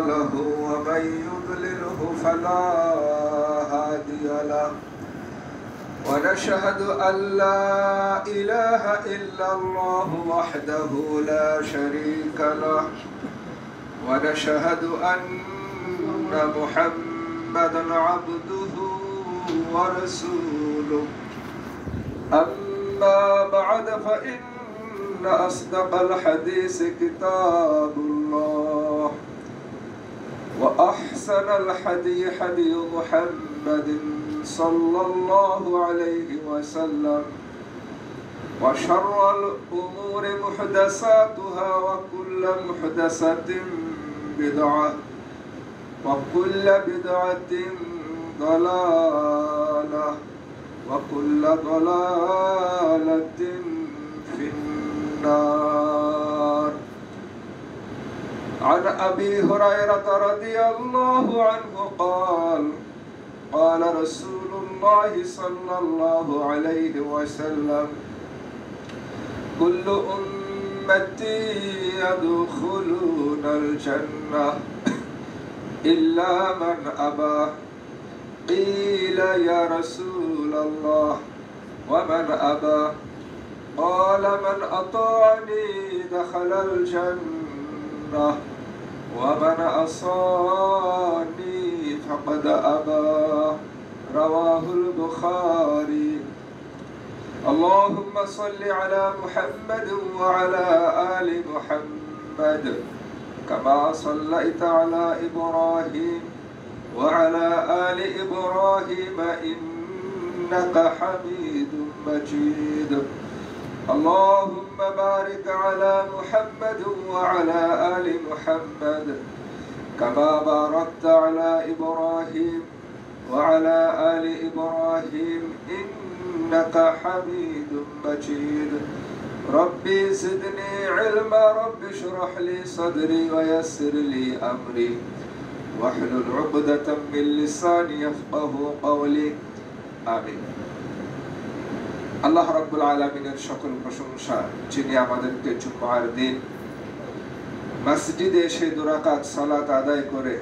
له ومن يضلله فلا هادي له ونشهد أن لا إله إلا الله وحده لا شريك له ونشهد أن محمدا عبده ورسوله أما بعد فإن أصدق الحديث كتاب الله وأحسن الحدي حدي محمد صلى الله عليه وسلم وشر الأمور محدثاتها وكل محدثة بدعة وكل بدعة ضلالة وكل ضلالة في النار. عن أبي هريرة رضي الله عنه قال قال رسول الله صلى الله عليه وسلم كل أمتي يدخلون الجنة إلا من أبى قيل يا رسول الله ومن أبى قال من أطاعني دخل الجنة ومن عصاني فقد أبى رواه البخاري. اللهم صل على محمد وعلى آل محمد كما صليت على إبراهيم وعلى آل إبراهيم إنك حميد مجيد. اللهم بارك على محمد وعلى آل محمد كما باركت على إبراهيم وعلى آل إبراهيم إنك حميد مجيد. ربي زدني علما رب اشرح لي صدري ويسر لي أمري واحلل عقدة من لساني يفقه قولي آمين. আল্লাহ রাব্বুল আলামিনের সকল প্রশংসা, যিনি আমাদেরকে জুমার দিন মসজিদে এসে 2 রাকাত সালাত আদায় করে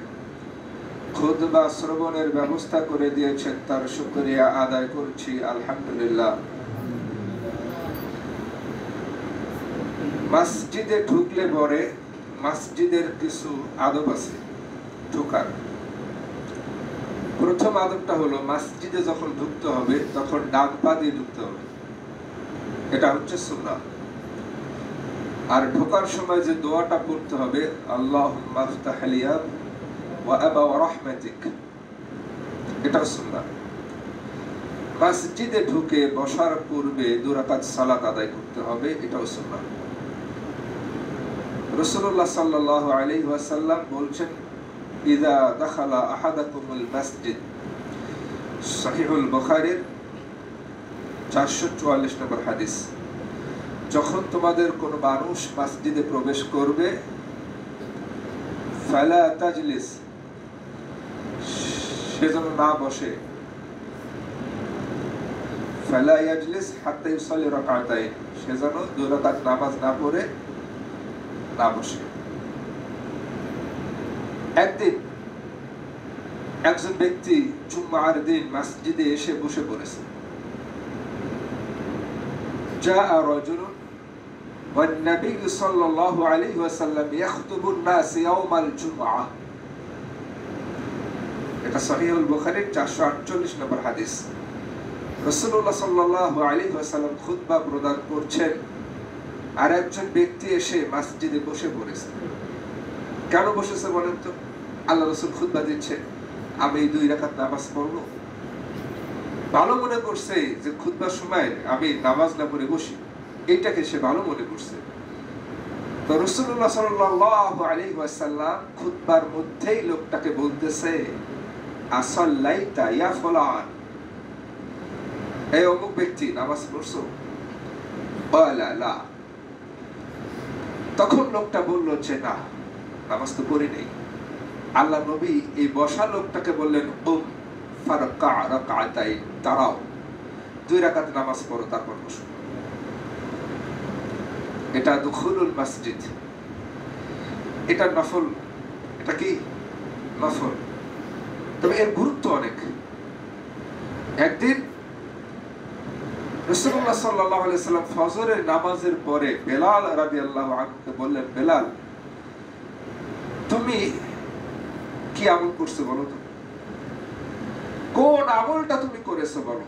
খুতবা শ্রবণের ব্যবস্থা করে দিয়েছেন, তার শুকরিয়া আদায় করছি আলহামদুলিল্লাহ। মসজিদে ঢুকলে পরে মসজিদের কিছু আদব আছে ঢোকার। প্রথম আদবটা হলো মসজিদে যখন ঢুকতে হবে তখন ডান পা দিয়ে ঢুকতে হবে, এটা হচ্ছে সুন্নাহ। আর ঢোকার সময় যে দোয়াটা পড়তে হবে আল্লাহুম্মা ইফতাহ লি ওয়া আবা ওয়া রাহমাতিক, এটা সুন্নাহ। মসজিদে ঢুকে বসার পূর্বে 2 রাকাত সালাত আদায় করতে হবে, এটাও সুন্নাহ। রাসূলুল্লাহ সাল্লাল্লাহু আলাইহি ওয়াসাল্লাম বলছেন ইযা দাখালা আহাদাকুমুল মসজিদ, সহিহুল বুখারীর 444 নম্বর হাদিস, যখন তোমাদের কোন মানুষ মসজিদে প্রবেশ করবে ফালা তাজলিস, সে যেন না বসে, ফালা ইয়াজলিস হাত্তা ইউসাল্লি রাকাতাইন, সে যেন 2 রাকাত নামাজ না পড়ে না বসে। একদিন একজন ব্যক্তি জুমার দিন মসজিদে এসে বসে পড়েছে। جاء رجل والنبي صلى الله عليه وسلم يخطب الناس يوم الجمعة, এটা সহিহুল বুখারীর 448 নম্বর হাদিস। রাসূলুল্লাহ সাল্লাল্লাহু আলাইহি ওয়াসাল্লাম খুতবা প্রদান করছেন, আর একজন ব্যক্তি এসে মসজিদে বসে পড়েছে। কেন বসেছে বলেন তো? আল্লাহ রাসূল খুতবা দিচ্ছে, আমি 2 রাকাত নামাজ পড়ব। ভালো মনে করছে যে খুতবার সময় আমি নামাজ না পড়ে বসি, এইটাকে সে ভালো মনে করছে। তো রাসূলুল্লাহ সাল্লাল্লাহু আলাইহি ওয়াসাল্লাম খুতবার মধ্যেই লোকটাকে বলতেছে, আসাল্লাইতা ইয়া ফুলান, এই অমুক ব্যক্তি নামাজ পড়ছো? ক্বালা লা। তখন লোকটা বলল যে না, নামাজ তো পড়ি নেই। আল্লাহ নবী এই বসা লোকটাকে বললেন, কুম ফারকা রাকাতাইন, দাঁড়াও 2 রাকাত নামাজ পড়ো, তারপর বসো। এটা দুখুলুল মসজিদ, এটা নফল, এটা এটা কি নফল, তবে এর গুরুত্ব অনেক। একদিন রাসূলুল্লাহ সাল্লাল্লাহু আলাইহি ওয়াসাল্লাম ফজরের নামাজের পরে বেলাল রাদিয়াল্লাহু আনহুকে বললেন, বেলাল তুমি কি আমল করছো বলো তো, কোন আমলটা তুমি করেছো বলো।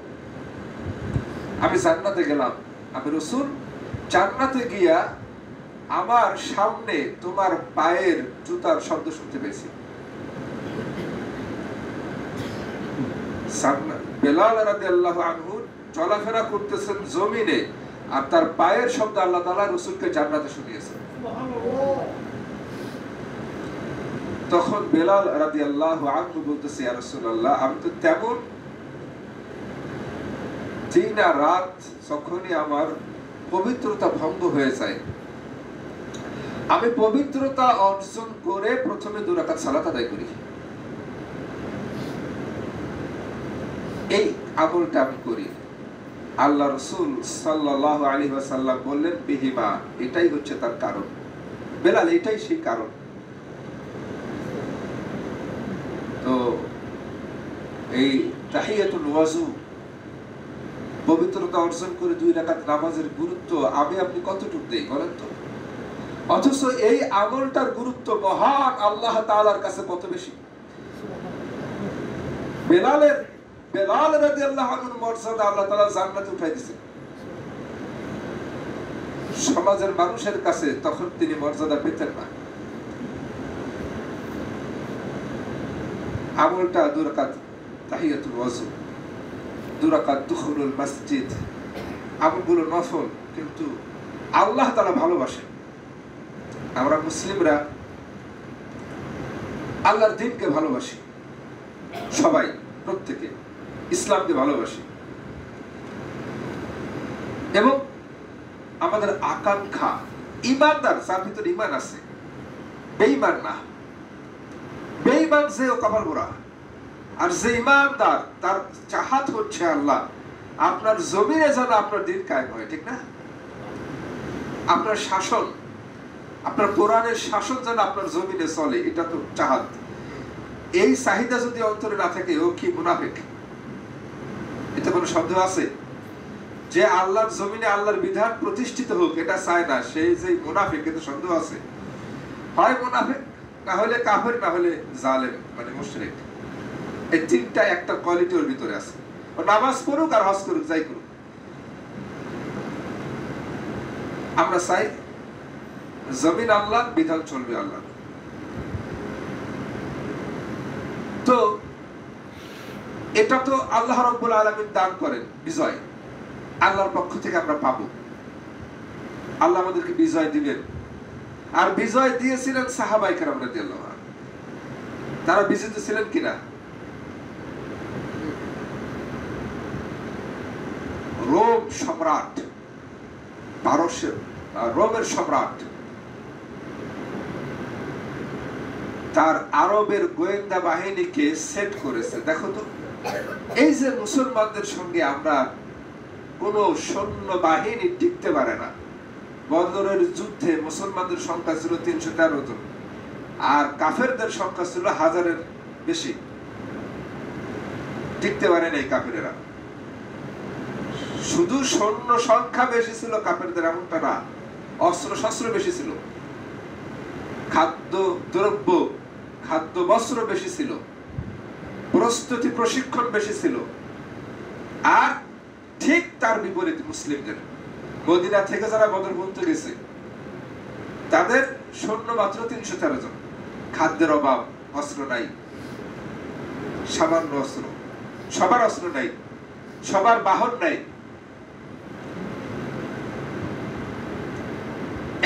আমি জান্নাতে গেলাম, আমি রাসূল জান্নাতে গিয়া আমার সামনে তোমার পায়ের জুতার শব্দ শুনতে পেয়েছি। বেলাল রাদিয়াল্লাহু আনহু চলাফেরা করতেছেন জমিনে, আর তার পায়ের শব্দ আল্লাহ তাআলা রাসূলকে জান্নাতে শুনিয়েছেন। তখন বেলাল রাদিয়াল্লাহু আনহু বলতেছে, ইয়া রাসূলুল্লাহ, আমি তো তেমন দিন আর রাত যখনই আমার পবিত্রতা ভঙ্গ হয়ে যায়, আমি পবিত্রতা অর্জন করে প্রথমে 2 রাকাত সালাত আদায় করি। এই আমলটা আমি করি। আল্লাহ রাসূল সাল্লাল্লাহু আলাইহি ওয়াসাল্লাম বললেন, বিহিমা, এটাই হচ্ছে তার কারণ। বেলাল, এটাই সেই কারণ। তো এই তাহিয়াতুল ওয়াজু, পবিত্রতা অর্জন করে 2 রাকাত নামাজের গুরুত্ব আমি আপনি কতটুকু দেই বলেন তো? অথচ এই আমলটার গুরুত্ব মহান আল্লাহ তাআলার কাছে কত বেশি। বেলাল রাদিয়াল্লাহু আনহুর মর্যাদা আল্লাহ তাআলা জান্নাতে উঠাই দিয়েছেন। সমাজের মানুষের কাছে তখন তিনি মর্যাদা পেতেন না। আমলটা 2 রাকাত তাহিয়াতুল ওয়াজু, 2 রাকাত দুখুলুল মসজিদ, আমলগুলো নফল, কিন্তু আল্লাহ তাআলা ভালোবাসেন। আমরা মুসলিমরা আল্লাহর দ্বীনকে ভালোবাসি, সবাই প্রত্যেকে ইসলামকে ভালোবাসি, এবং আমাদের আকাঙ্ক্ষা ইমানদার, যার ভিতরে ইমান আছে, বেঈমান না। বেঈমান যে ও কপাল পোড়া, আর যে ইমানদার তার চাহাত হচ্ছে আল্লাহ আপনার জমিনে যেন আপনার দিন কায়েম হয়, ঠিক না? আপনার শাসন, আপনার কোরআনের শাসন যেন আপনার জমিনে চলে, এটা তো চাহাত। এই চাহিদা যদি অন্তরে না থাকে, ও কি মুনাফিক? এতে কোনো সন্দেহ আছে? যে আল্লাহর জমিনে আল্লাহর বিধান প্রতিষ্ঠিত হোক এটা চায় না, সেই যে মুনাফিক, এতে সন্দেহ আছে। হয় মুনাফিক, না হলে কাফের, না হলে জালেম, মানে মুশরিক। এই তিনটা একটা কোয়ালিটি ওর ভিতরে আছে। ও নামাজ পড়ুক আর হজ করুক, যাই করুক, আমরা চাই জমিন আল্লাহ, বিধান চলবে আল্লাহ। তো এটা তো আল্লাহ রাব্বুল আলামিন দান করেন বিজয়, আল্লাহর পক্ষ থেকে আমরা পাবো। আল্লাহ আমাদেরকে বিজয় দিবেন, আর বিজয় দিয়েছিলেন সাহাবায়ে কেরাম রাদিয়াল্লাহু আনহু। তারা বিজিত ছিলেন কিনা? রোম সম্রাট, রোমের সম্রাট তার আরবের গোয়েন্দা বাহিনীকে সেট করেছে। দেখো তো, এই যে মুসলমানদের সঙ্গে আমরা কোন সৈন্য বাহিনী টিকতে পারে না। বদরের যুদ্ধে মুসলমানদের সংখ্যা ছিল 313 জন, আর কাফেরদের সংখ্যা ছিল 1000-এর বেশি। টিকতে পারে নাই কাফেরেরা। শুধু সৈন্য সংখ্যা বেশি ছিল কাফেরদের এমনটা না, অস্ত্র শস্ত্র বেশি ছিল, খাদ্য দ্রব্য, খাদ্য বস্ত্র বেশি ছিল, প্রস্তুতি প্রশিক্ষণ বেশি ছিল। আর ঠিক তার বিপরীত মুসলিমদের, মদিনা থেকে যারা বদর পর্যন্ত গেছে, তাদের সৈন্য মাত্র 313 জন। খাদ্যের অভাব, অস্ত্র নাই, সামান্য অস্ত্র, সবার অস্ত্র নাই, সবার বাহন নাই।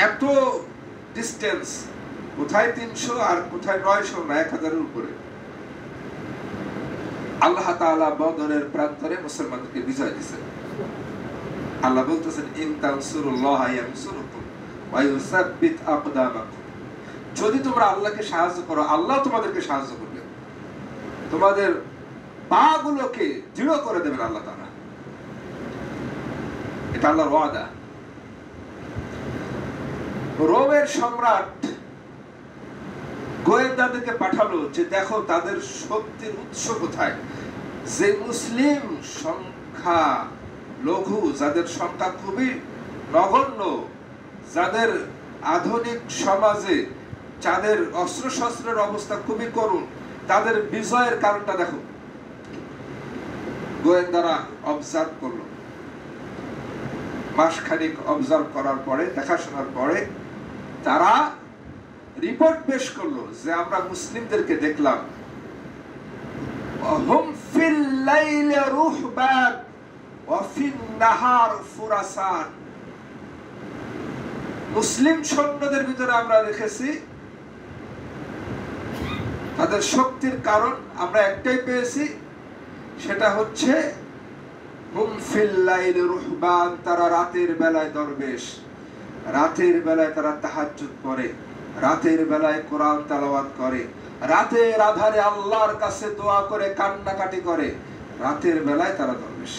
এত ডিস্টেন্স, কোথায় 300 আর কোথায় 900 না 1000-এর উপরে। আল্লাহ তাআলা বদরের প্রান্তরে মুসলমানদেরকে বিজয় দিয়েছেন। আল্লাহ বলতেছেন, ইন তানসুরুল্লাহ ইয়ানসুরকুম ওয়া ইউসাব্বিত আকদামাকুম। যদি তোমরা আল্লাহকে সাহায্য করো, আল্লাহ তোমাদেরকে সাহায্য করবে, তোমাদের পাগুলোকে দৃঢ় করে দেবেন আল্লাহ তাআলা। এটা আল্লাহর ওয়াদা। রোমের সম্রাট গোয়েন্দাদেরকে পাঠালো যে দেখো তাদের শক্তির উৎস কোথায়। যে মুসলিম সংখ্যা লঘু, যাদের সংখ্যা খুবই নগণ্য, যাদের আধুনিক সমাজে যাদের অস্ত্রশস্ত্রের অবস্থা খুবই করুণ, তাদের বিজয়ের কারণটা দেখো। গোয়েন্দারা অবজার্ভ করলো, মাসখানিক অবজার্ভ করার পরে, দেখাশোনার পরে তারা রিপোর্ট পেশ করলো যে আমরা মুসলিমদেরকে দেখলাম হুম ফিল লাইলি রুহবান ওয়া ফিন নাহার ফুরাসান। মুসলিম সৈন্যদের ভিতরে আমরা দেখেছি তাদের শক্তির কারণ আমরা একটাই পেয়েছি, সেটা হচ্ছে হুম ফিল লাইলি রুহবান, তারা রাতের বেলায় দরবেশ, রাতের বেলায় তারা তাহাজ্জুদ পড়ে, রাতের বেলায় কোরআন তেলাওয়াত করে, রাতের আধারে আল্লাহর কাছে দোয়া করে কান্নাকাটি করে, রাতের বেলায় তারা দরবেশ।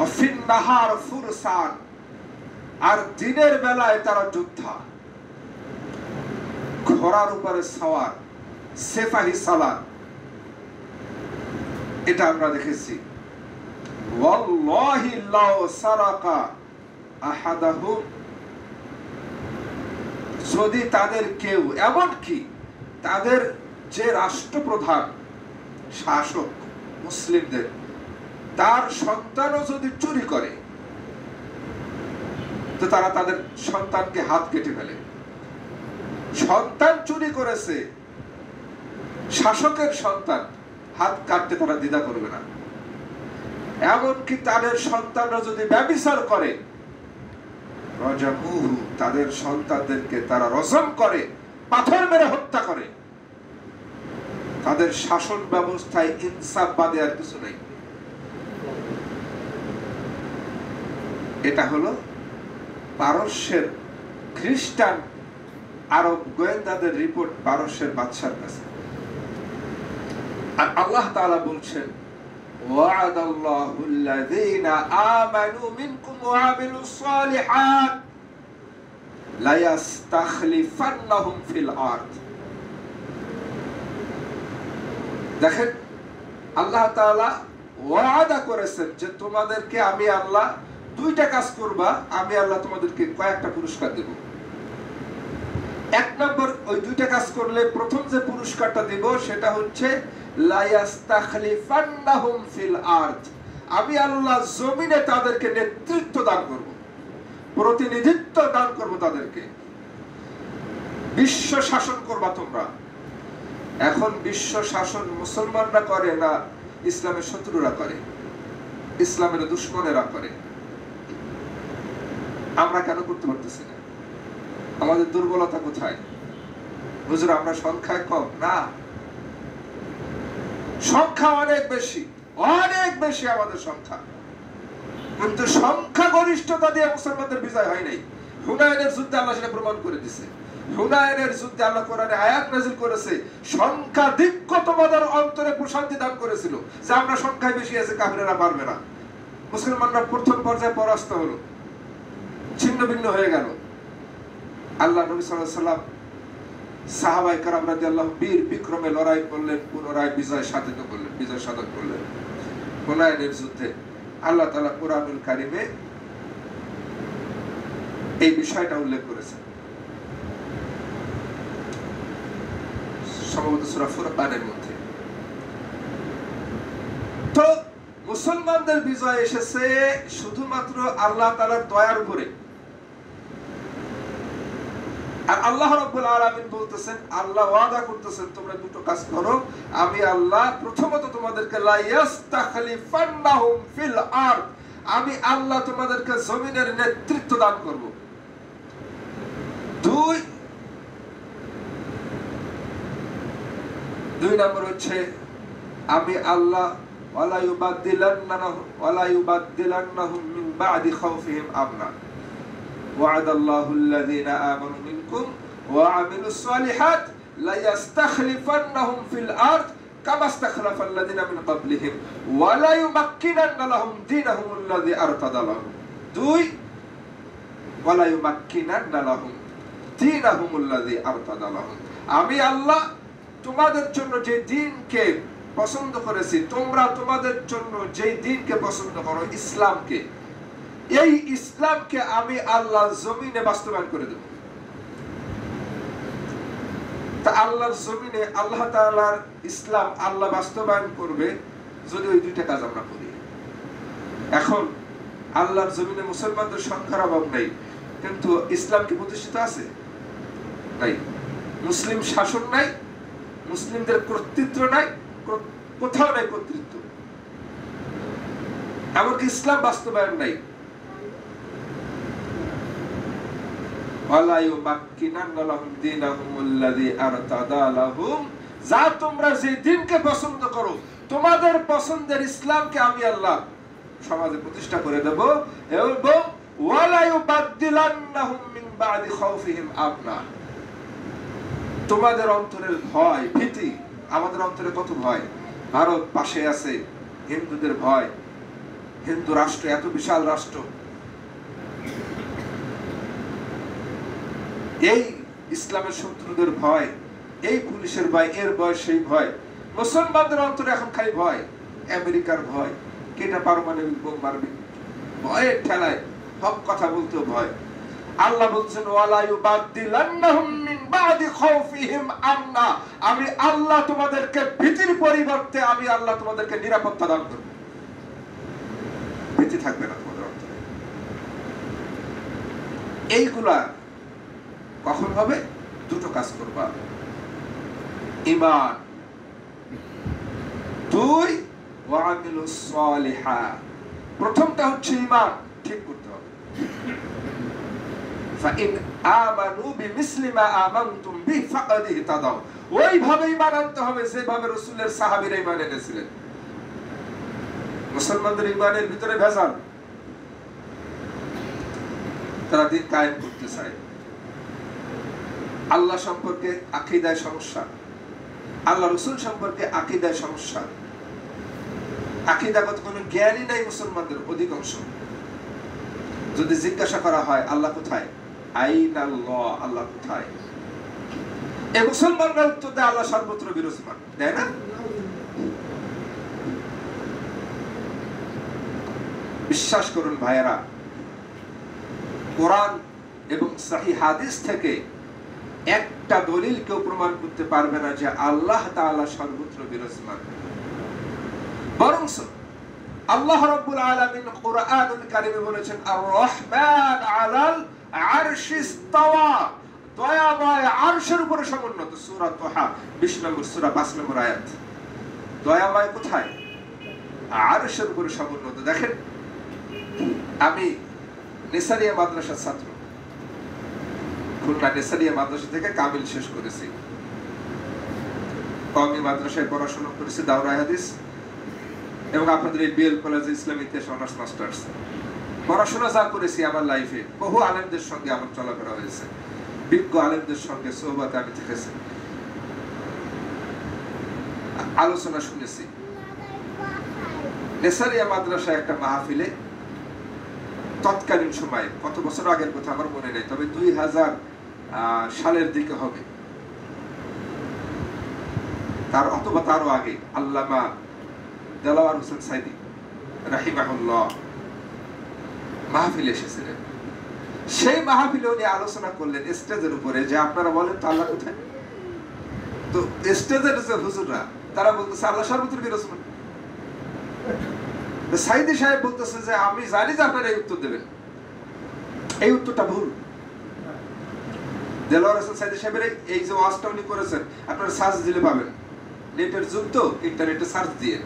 অফিন নাহার ফুরসান, আর দিনের বেলায় তারা যোদ্ধা, ঘোড়ার উপরে সওয়ার, সেফাহি সালাত। এটা আমরা দেখেছি। ওয়াল্লাহি লাউ সারাকা আহাদাহুম, যদি তাদের কেউ, এমনকি তাদের যে রাষ্ট্রপ্রধান শাসক মুসলিমদের, তার সন্তানও যদি চুরি করে তো তারা তাদের সন্তানকে হাত কেটে ফেলে। সন্তান চুরি করেছে, শাসকের সন্তান, হাত কাটতে তারা দ্বিধা করবে না। এমনকি তাদের সন্তানরা যদি ব্যভিচার করে, তাদের সন্তানদেরকে তারা রজম করে, পাথর মেরে হত্যা করে। তাদের শাসন ব্যবস্থায় ইনসাফ বাদে আর কিছু নেই। এটা হলো পারস্যের খ্রিস্টান আরব গোয়েন্দাদের রিপোর্ট পারস্যের বাদশার কাছে। আর আল্লাহ তাআলা বলছেন ওয়া'দাল্লাহু আল্লাযীনা আমানু মিনকুম ওয়া আমিলুস সালিহাত লা ইস্তাখলিফান্নাহুম ফিল আরদ। দেখেন, আল্লাহ তাআলা ওয়াদা করেছেন যে তোমাদেরকে আমি আল্লাহ দুইটা কাজ করবা, আমি আল্লাহ তোমাদেরকে কয়েকটা পুরস্কার দেব। এক নম্বর, ওই দুইটা কাজ করলে প্রথম যে পুরস্কারটা দেব সেটা হচ্ছে লা ইস্তাখলিফান্নাহুম ফিল আরদ, আমি আল্লাহ জমিনে তাদেরকে নেতৃত্ব দান করব, প্রতিনিধিত্ব দান করব, তাদেরকে বিশ্ব শাসন করবা তোমরা। এখন বিশ্ব শাসন মুসলমানরা করে না ইসলামের শত্রুরা করে, ইসলামের দুশমনেরা করে। আমরা কেন করতে পারতেছি না? আমাদের দুর্বলতা কোথায়? হুজুর আমরা সংখ্যায় কম না, সংখ্যা অনেক বেশি, অনেক বেশি আমাদের সংখ্যা, কিন্তু সংখ্যা গরিষ্ঠতা দিয়ে মুসলমানদের বিজয় হয় নাই। হুনাইনের যুদ্ধে আল্লাহ সেটা প্রমাণ করে দিয়েছে। হুনাইনের যুদ্ধে আল্লাহ কোরআনে আয়াত নাযিল করেছে, সংখ্যাধিক্য তোমাদের অন্তরে প্রশান্তি দান করেছিল, যে আমরা সংখ্যায় বেশি আছে, কাফিরেরা পারবে না। মুসলমানরা প্রথম পর্যায়ে পরাস্ত হলো, ছিন্ন ভিন্ন হয়ে গেল। আল্লাহ নবী সাল্লাল্লাহু আলাইহি ওয়াসাল্লাম সাহাবায়ে কেরাম রাদিয়াল্লাহু বীর বিক্রমে লড়াই করলেন, পুনরায় বিজয় সাধিত করলেন, বিজয় সাধন করলেন। হুনাইনের যুদ্ধে আল্লাহ তাআলা কুরআনুল কারীমে এই বিষয়টা উল্লেখ করেছেন, সম্ভবত সূরা ফুরকানের মধ্যে। তো মুসলমানদের বিজয় এসেছে শুধুমাত্র আল্লাহ তাআলার দয়ার উপরে। আর আল্লাহ রাব্বুল আলামিন বলতেছেন, আল্লাহ ওয়াদা করতেছেন তোমরা দুটো কাজ করো, আমি আল্লাহ প্রথমত তোমাদেরকে লা ইস্তাখলিফান্নাহুম ফিল আরদ, আমি আল্লাহ তোমাদেরকে জমিনের নেতৃত্ব দান করব। দুই নম্বর হচ্ছে আমি আল্লাহ ওয়ালা ইউবাদদিলান্নাহুম মিন বা'দি খাউফিহিম আমনা ওয়া'দাল্লাহু আল্লাযীনা আমানু মিনকুম ওয়া আমিলুস সালিহাত লা ইস্তাখলিফান্নাহুম ফিল আরদ কামা ইস্তাখলাফাল লাযীনা মিন ক্বাবলিহিম ওয়া লা ইউমাক্কিনান্না লাহুম দীনাহুম আল্লাযী আরতাদা লাহুম। দুই, ওয়া লা ইউমাক্কিনান্না লাহুম দীনাহুমুল্লাযী আরতাদা লাহুম, আমি আল্লাহ তোমাদের জন্য যে দ্বীনকে পছন্দ করেছি, তোমরা তোমাদের জন্য যে দ্বীনকে পছন্দ করো, ইসলামকে, এই ইসলামকে আমি আল্লাহ জমিনে বাস্তবায়ন করে দেব। তা আল্লাহর জমিনে আল্লাহ তাআলার ইসলাম আল্লাহ বাস্তবায়ন করবে যদি ওই দুইটা কাজ আমরা করি। এখন আল্লাহর জমিনে মুসলমানদের সংখ্যার অভাব নেই, কিন্তু ইসলাম কি প্রতিষ্ঠিত আছে? নাই। মুসলিম শাসন নাই, মুসলিমদের কর্তৃত্ব নাই, কোথাও নাই কর্তৃত্ব, এমনকি ইসলাম বাস্তবায়ন নাই। যা তোমরা যে দ্বীনকে পছন্দ করো, তোমাদের পছন্দের ইসলামকে আমি আল্লাহ সমাজে প্রতিষ্ঠা করে দেব, এবং তোমাদের অন্তরের ভয় ভীতি, আমাদের অন্তরে কত ভয়, ভারত পাশে আছে, হিন্দুদের ভয়, হিন্দু রাষ্ট্র, এত বিশাল রাষ্ট্র, এই ইসলামের শত্রুদের ভয়, এই পুলিশের ভয়, এর ভয়, সেই ভয়। মুসলমানদের অন্তরে এখন খালি ভয়, আমেরিকার ভয়, কেটা পারমাণবিক বোম মারবে, ভয়ের ঠেলায় হক কথা বলতেও ভয়। আল্লাহ বলছেন ওয়ালা ইউবাদদিলান্নাহুম মিন বাদি খাউফিহিম আমনা, আমি আল্লাহ তোমাদেরকে ভীতির পরিবর্তে আমি আল্লাহ তোমাদেরকে নিরাপত্তা দান করব, ভীতি থাকবে না তোমাদের অন্তরে। এইগুলা কখন হবে? দুটো কাজ করবা, ঈমান, দুই ওয়া আমিলুস সালিহাত। প্রথমটা হচ্ছে ঈমান ঠিক করতে হবে। ফাইন আমানু বিমিসলি মা আমানতুম বিহি ফাকাদ ইহতাদাও, ওইভাবে ঈমান আনতে হবে যেভাবে রাসূলের সাহাবীরা ঈমান এনেছিলেন। মুসলমানদের ঈমানের ভিতরে ভেজাল, তারা দিন কায়েম করতে চায়, আল্লাহ সম্পর্কে আকীদায় সমস্যা, আল্লাহ রাসূল সম্পর্কে আকীদায় সমস্যা, আকীদাগত কোনো জ্ঞানই নাই মুসলমানদের অধিকাংশ। যদি জিজ্ঞাসা করা হয় আল্লাহ কোথায়, আইনাল্লাহ, আল্লাহ কোথায়, এই মুসলমানরা উত্তর দেয় আল্লাহ সর্বত্র বিরাজমান, তাই না? বিশ্বাস করুন ভাইয়েরা, কোরআন এবং সহিহ হাদিস থেকে একটা দলিল কেউ প্রমাণ করতে পারবে না যে আল্লাহ তাআলা সর্বত্র বিরাজমান। বরং আল্লাহ রাব্বুল আলামিন কোরআনুল কারীমে বলেছেন আর রহমান আলাল আরশি ইসতাওয়া, দয়াময় আরশের উপরে সমুন্নত। সূরা তাহা 20 নম্বর সূরা 5 নম্বর আয়াত। দয়াময় কোথায়? আরশের উপরে সমুন্নত। দেখেন, আমি নেসারিয়া মাদ্রাসার ছাত্র, খুলনা নেসারিয়া মাদ্রাসা থেকে কামিল শেষ করেছি, কওমি মাদ্রাসায় পড়াশোনা করেছি, দাওরায়ে হাদিস, এবং আপনাদের এই বিএল কলেজে ইসলামী ইতিহাস অনার্স মাস্টার্স। পড়াশোনা যা করেছি আমার লাইফে, বহু আলেমদের সঙ্গে আমার চলাফেরা হয়েছে, বিজ্ঞ আলেমদের সঙ্গে সোহবতে আমি থেকেছি, আলোচনা শুনেছি। নেসারিয়া মাদ্রাসায় একটা মাহফিলে তৎকালীন সময়, কত বছর আগের কথা আমার মনে নেই, তবে 2000 সালের দিকে হবে, তার অথবা তারও আগে, আল্লামা দেলাওয়ার হোসেন সাইদি রাহিমাহুল্লাহ মাহফিলে এসেছিলেন। সেই মাহফিলে উনি আলোচনা করলেন স্টেজের উপরে যে আপনারা বলেন তো আল্লাহ কোথায়? তো স্টেজের যে হুজুররা তারা বলতেছে আল্লাহ সর্বত্র বিরাজমান। সাইদি সাহেব বলতেছে যে আমি জানি যে আপনারা এই উত্তর দেবেন, এই উত্তরটা ভুল। দেলাওয়ার হোসেন সাইদি সাহেবের এই যে ওয়াজটা উনি করেছেন আপনারা সার্চ দিলে পাবেন, নেটের যুগ তো, ইন্টারনেটে সার্চ দিয়ে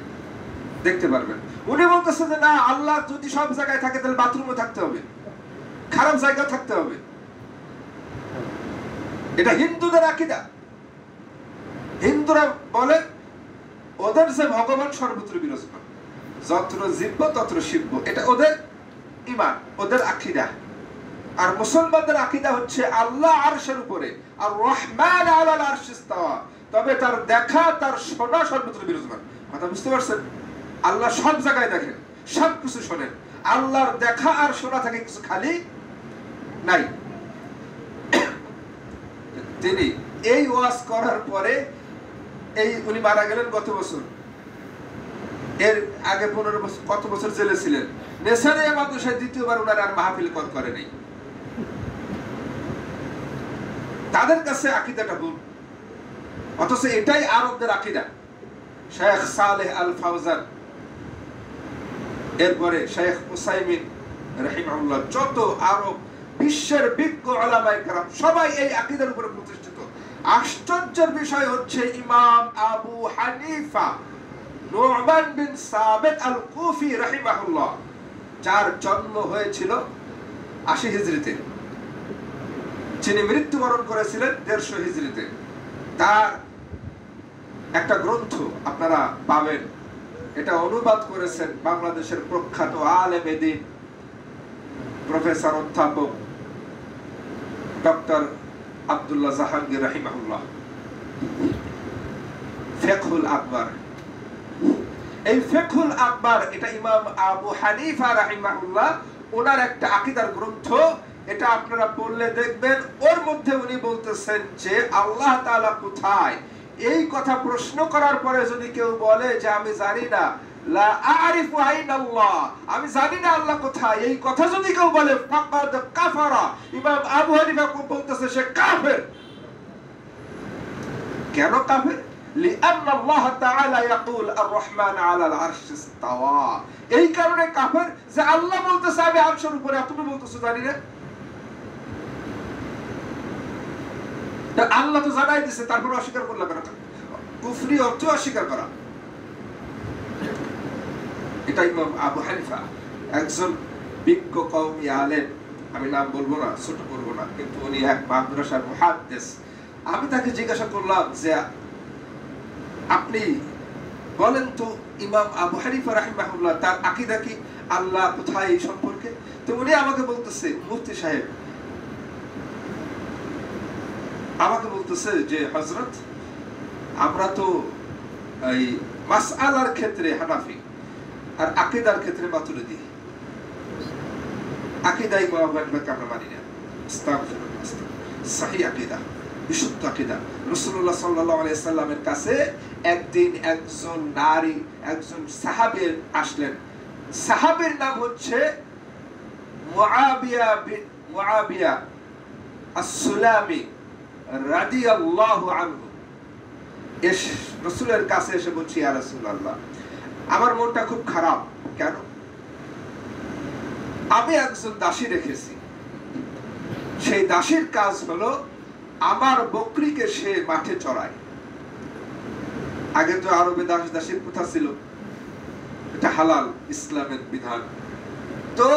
দেখতে পারবেন। উনি বলতেছে যে না, আল্লাহ যদি সব জায়গায় থাকে তাহলে বাথরুমে থাকতে হবে, খারাপ জায়গায় থাকতে হবে। এটা হিন্দুদের আকীদা। হিন্দুরা বলে ওদের যে ভগবান সর্বত্র বিরাজমান, যত্র জীব্য তত্র শিব্য, এটা ওদের ঈমান, ওদের আকীদা। আর মুসলমানদের আকীদা হচ্ছে আল্লাহ আরশের উপরে, আর রহমান আলাল আরশি ইসতাওয়া, তবে তার দেখা, তার শোনা সর্বত্র বিরাজমান। কথা বুঝতে পারছেন? আল্লাহ সব জায়গায় দেখেন, সব কিছু শোনেন, আল্লাহর দেখা আর শোনা থাকে কিছু খালি নাই। তিনি এই ওয়াজ করার পরে উনি মারা গেলেন গত বছর। এর আগে 15 বছর কত বছর জেলে ছিলেন। নেসারিয়া মাদ্রাসায় দ্বিতীয়বার ওনার আর মাহফিল করে নাই। তাদের কাছে আকীদাটা ভুল, অথচ এটাই আরবদের আকীদা। শেখ সালেহ আল ফাওজান, এরপরে শেখ উসাইমিন রাহিমাহুল্লাহ, যত আরব বিশ্বের বিজ্ঞ উলামায়ে কেরাম সবাই এই আকীদার উপরে প্রতিষ্ঠিত। আশ্চর্যের বিষয় হচ্ছে ইমাম আবু হানিফা নু'মান বিন সাবিত আল কুফি রাহিমাহুল্লাহ, যার জন্ম হয়েছিল 80 হিজরিতে, যিনি মৃত্যুবরণ করেছিলেন 150 হিজরিতে, তার একটা গ্রন্থ আপনারা পাবেন। এটা অনুবাদ করেছেন বাংলাদেশের প্রখ্যাত আলেম দ্বীন প্রফেসর অধ্যাপক ডক্টর আব্দুল্লাহ জাহাঙ্গীর রাহিমাহুল্লাহ, ফিকহুল আকবার। এই ফিকহুল আকবার এটা ইমাম আবু হানিফা রাহিমাহুল্লাহ ওনার একটা আকীদার গ্রন্থ। এটা আপনারা পড়লে দেখবেন ওর মধ্যে উনি বলতেছেন যে আল্লাহ তাআলা কোথায়, এই কথা প্রশ্ন করার পরে যদি কেউ বলে যে আমি জানি না, লা আ'রিফু আইনাল্লাহ, আমি জানি না আল্লাহ কোথায়, এই কথা যদি কেউ বলে ফাকাদ কাফারা। ইমাম আবু হানিফা বলতেছে সে কাফের। কেন কাফের? লিআন্না আল্লাহ তাআলা ইয়াকুল আর রহমান আলাল আরশ ইস্তাওয়া, এই কারণে কাফের যে আল্লাহ বলতেছে আমি আরশের উপরে, তুমি বলতেছো জানি না। আল্লাহ তো জানাই দিয়েছে, তারপর অস্বীকার করলে কেন? কুফরি অর্থ অস্বীকার করা। এটা ইমাম আবু হানিফা, একজন বিজ্ঞ কওমি আলেম, আমি নাম বলবো না, ছোট করবো না, কিন্তু উনি এক মাদ্রাসার মুহাদ্দিস। আমি তাকে জিজ্ঞাসা করলাম যে আপনি বলেন তো ইমাম আবু হানিফা রাহিমাহুল্লাহ তার আকীদা কি আল্লাহ কোথায় এই সম্পর্কে? তো উনি আমাকে বলতেছে, মুফতি সাহেব আমাকে বলতেছে যে হযরত আমরা তো এই মাসআলার ক্ষেত্রে হানাফি আর আকীদার ক্ষেত্রে মাতুরিদি। আকীদা ইমাম আবু হানিফাকে আমরা মানি না। আস্তাগফিরুল্লাহ, সহিহ আকীদা, বিশুদ্ধ আকীদা। রাসূলুল্লাহ সাল্লাল্লাহু আলাইহি সাল্লামের কাছে একদিন একজন নারী, একজন সাহাবী আসলেন। সাহাবীর নাম হচ্ছে মুআবিয়া আস-সুলামি রাদিয়াল্লাহু আনহু। রাসূলের কাছে এসে বলছি, ইয়া রাসূলুল্লাহ, আমার মনটা খুব খারাপ। কেন? আমি একজন দাসী রেখেছি, সেই দাসীর কাজ হলো আমার বকরিকে সে মাঠে চড়ায়। আগে তো আরবে দাস দাসীর প্রথা ছিল, এটা হালাল ইসলামের বিধান। তো